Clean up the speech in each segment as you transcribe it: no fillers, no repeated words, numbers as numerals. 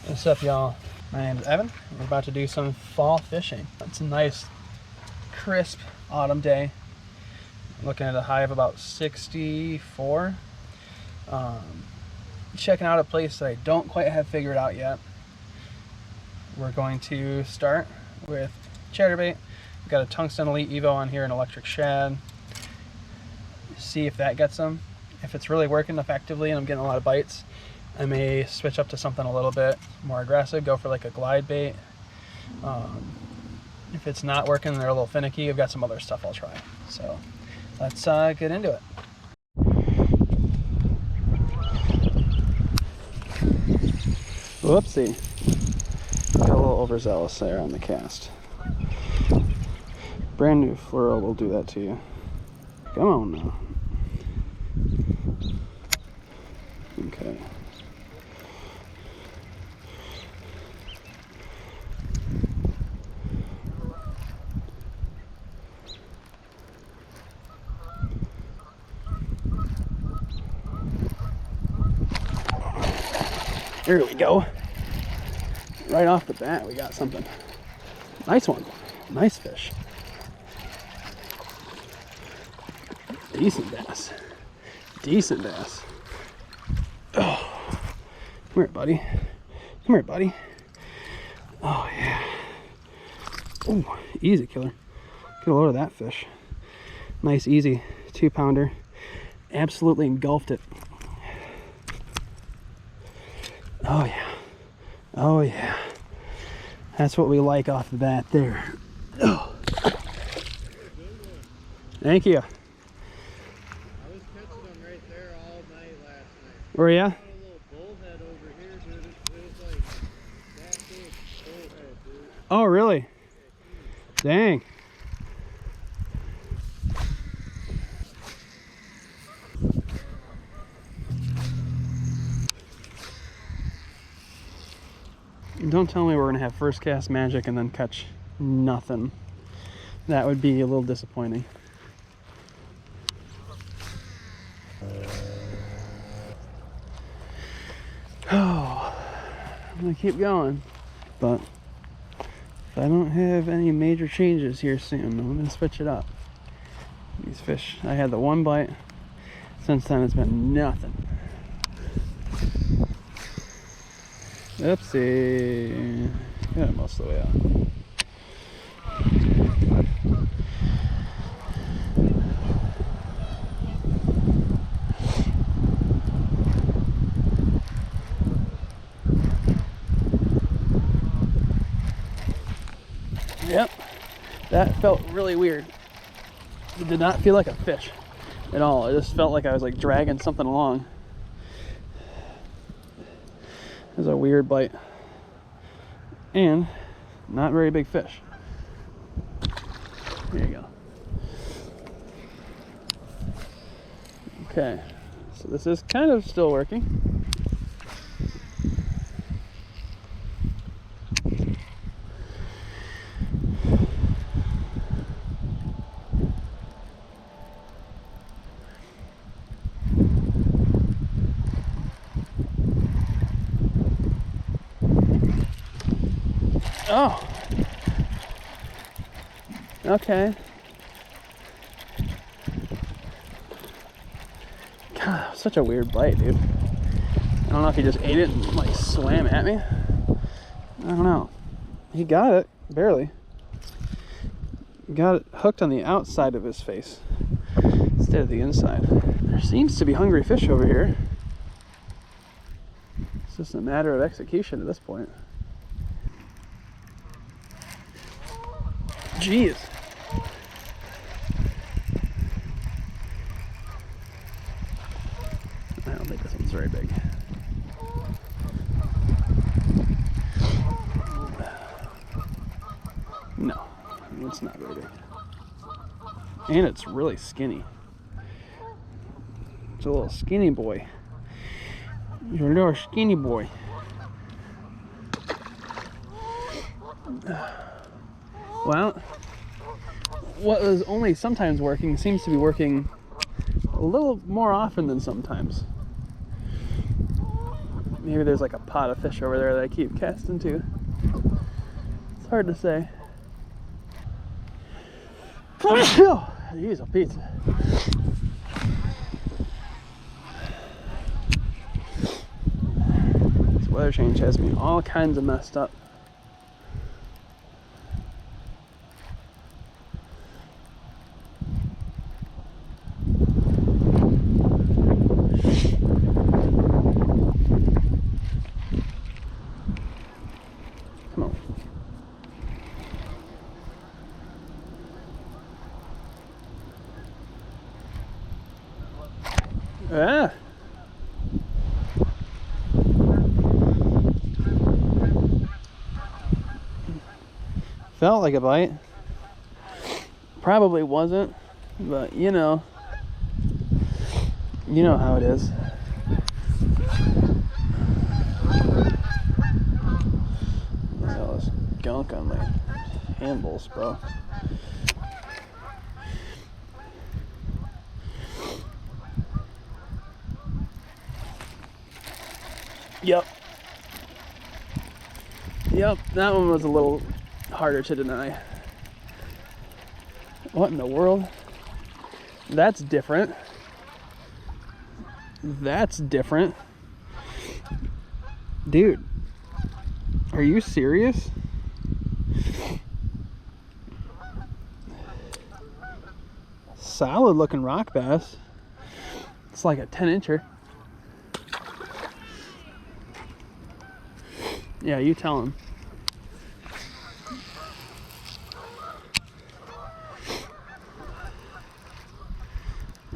What's up, y'all? My name is Evan. We're about to do some fall fishing. It's a nice, crisp autumn day. Looking at a high of about 64. Checking out a place that I don't quite have figured out yet. We're going to start with chatterbait. We've got a Tungsten Elite Evo on here, an electric shad. See if that gets them. If it's really working effectively and I'm getting a lot of bites, I may switch up to something a little bit more aggressive, go for like a glide bait. If it's not working, they're a little finicky, I've got some other stuff I'll try. So let's get into it. Whoopsie. Got a little overzealous there on the cast. Brand new fluoro will do that to you. Come on now. Okay. There we go. Right off the bat, we got something. Nice one. Nice fish. Decent bass. Decent bass. Oh. Come here, buddy. Come here, buddy. Oh, yeah. Ooh, easy killer. Get a load of that fish. Nice, easy 2-pounder. Absolutely engulfed it. Oh yeah, oh yeah, that's what we like off the bat there. Oh. Thank you. I was catching them right there all night last night. Were ya? I got a little bullhead over here, dude. It was like that big bullhead, dude. Oh really? Dang. Don't tell me we're gonna have first cast magic and then catch nothing. That would be a little disappointing. Oh, I'm gonna keep going, but if I don't have any major changes here soon, I'm gonna switch it up. These fish, I had the one bite. Since then, it's been nothing. Oopsie. Got it most of the way out. Yep. That felt really weird. It did not feel like a fish at all. It just felt like I was like dragging something along. It was a weird bite and not very big fish. There you go. Okay, so this is kind of still working. Oh, okay. God, such a weird bite, dude. I don't know if he just ate it and like swam at me. I don't know. He got it, barely. Got it hooked on the outside of his face instead of the inside. There seems to be hungry fish over here. It's just a matter of execution at this point. Jeez. I don't think this one's very big. No, it's not very big. And it's really skinny. It's a little skinny boy. You're a little skinny boy. Well, what was only sometimes working seems to be working a little more often than sometimes. Maybe there's like a pot of fish over there that I keep casting to. It's hard to say. Jeez, a pizza. This weather change has me all kinds of messed up. Come on. Ah. Felt like a bite. Probably wasn't, but you know how it is. There's all this gunk on my handles, bro. Yep, that one was a little harder to deny. What in the world? That's different. That's different. Dude, are you serious? Solid looking rock bass. It's like a 10-incher. Yeah, you tell him.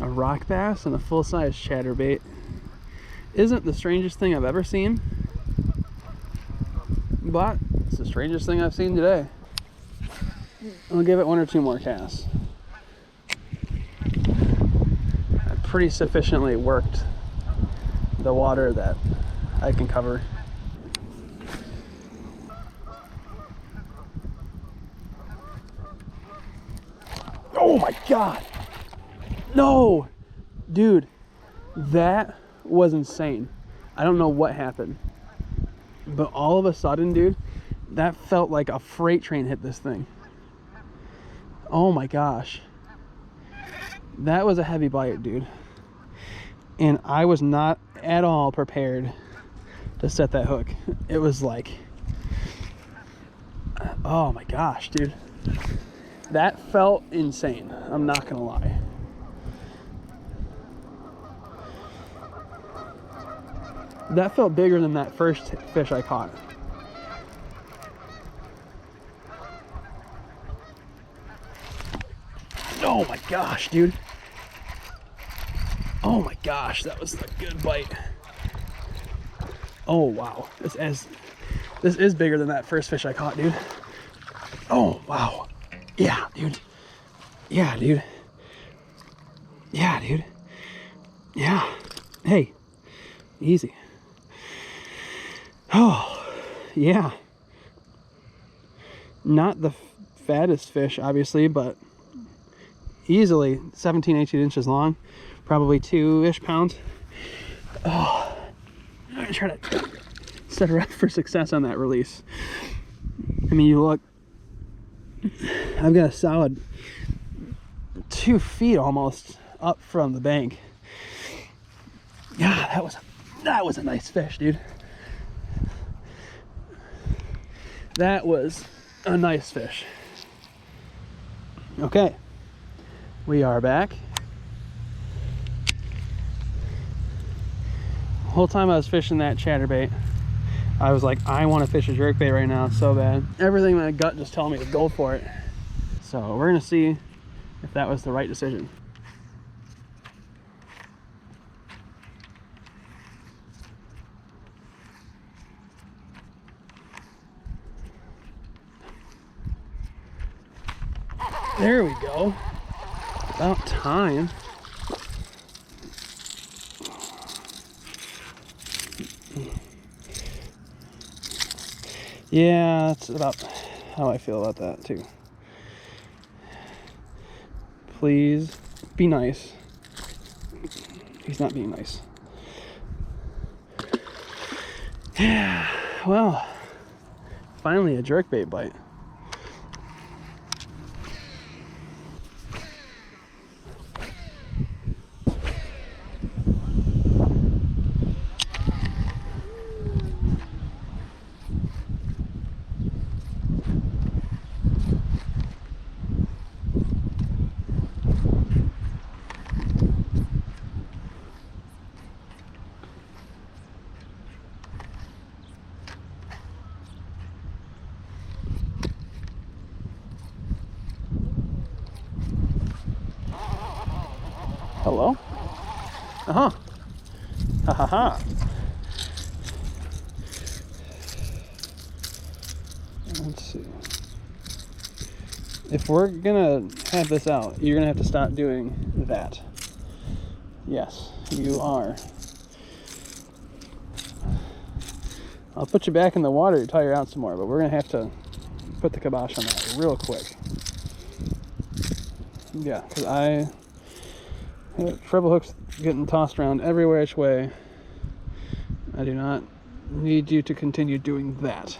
A rock bass and a full-size chatterbait isn't the strangest thing I've ever seen, but it's the strangest thing I've seen today. I'll give it 1 or 2 more casts. I pretty sufficiently worked the water that I can cover. Oh my God! No! Dude, that was insane. I don't know what happened, but all of a sudden, dude, that felt like a freight train hit this thing. Oh my gosh. That was a heavy bite, dude. And I was not at all prepared to set that hook. It was like, oh my gosh, dude. That felt insane. I'm not gonna lie. That felt bigger than that first fish I caught. Oh my gosh, dude. Oh my gosh, that was a good bite. Oh wow, this is bigger than that first fish I caught, dude. Oh wow. Yeah, dude. Yeah, dude. Yeah, dude. Yeah. Hey, easy. Oh, yeah. Not the fattest fish, obviously, but easily 17, 18 inches long, probably 2-ish pounds. Oh, I'm gonna try to set her up for success on that release. I mean, you look, I've got a solid 2 feet almost up from the bank. Yeah, that was a nice fish, dude. That was a nice fish. Okay, we are back. The whole time I was fishing that chatterbait, I was like, I want to fish a jerkbait right now so bad. Everything in my gut just telling me to go for it. So we're gonna see if that was the right decision. There we go. About time. Yeah, that's about how I feel about that too. Please be nice. He's not being nice. Well, finally a jerkbait bite. Hello? Uh-huh. Ha ha ha. Let's see. If we're gonna have this out, you're gonna have to stop doing that. Yes, you are. I'll put you back in the water to tire out some more, but we're gonna have to put the kibosh on that real quick. Yeah, because treble hooks getting tossed around every which way. I do not need you to continue doing that.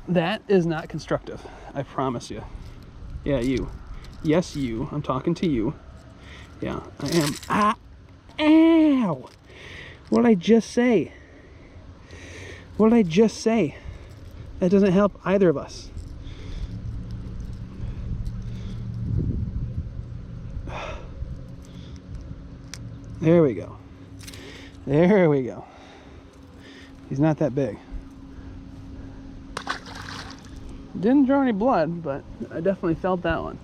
That is not constructive, I promise you. Yeah, you. Yes, you. I'm talking to you. Yeah, I am. Ah! Ow! What did I just say? What did I just say? That doesn't help either of us. There we go. There we go. He's not that big. Didn't draw any blood, but I definitely felt that one.